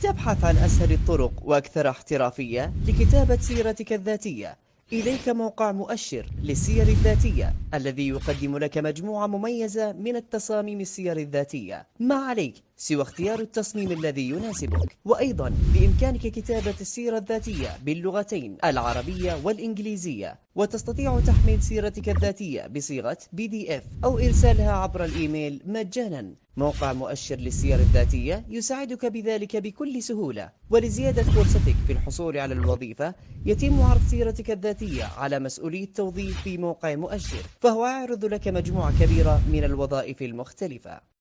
تبحث عن أسهل الطرق وأكثر احترافية لكتابة سيرتك الذاتية. إليك موقع مؤشر للسير الذاتية الذي يقدم لك مجموعة مميزة من التصاميم السير الذاتية. ما عليك سوى اختيار التصميم الذي يناسبك. وأيضا بإمكانك كتابة السيرة الذاتية باللغتين العربية والإنجليزية، وتستطيع تحميل سيرتك الذاتية بصيغة PDF أو إرسالها عبر الإيميل مجانا. موقع مؤشر للسير الذاتية يساعدك بذلك بكل سهولة. ولزيادة فرصتك في الحصول على الوظيفة يتم عرض سيرتك الذاتية على مسؤولي التوظيف في موقع مؤشر، فهو يعرض لك مجموعة كبيرة من الوظائف المختلفة.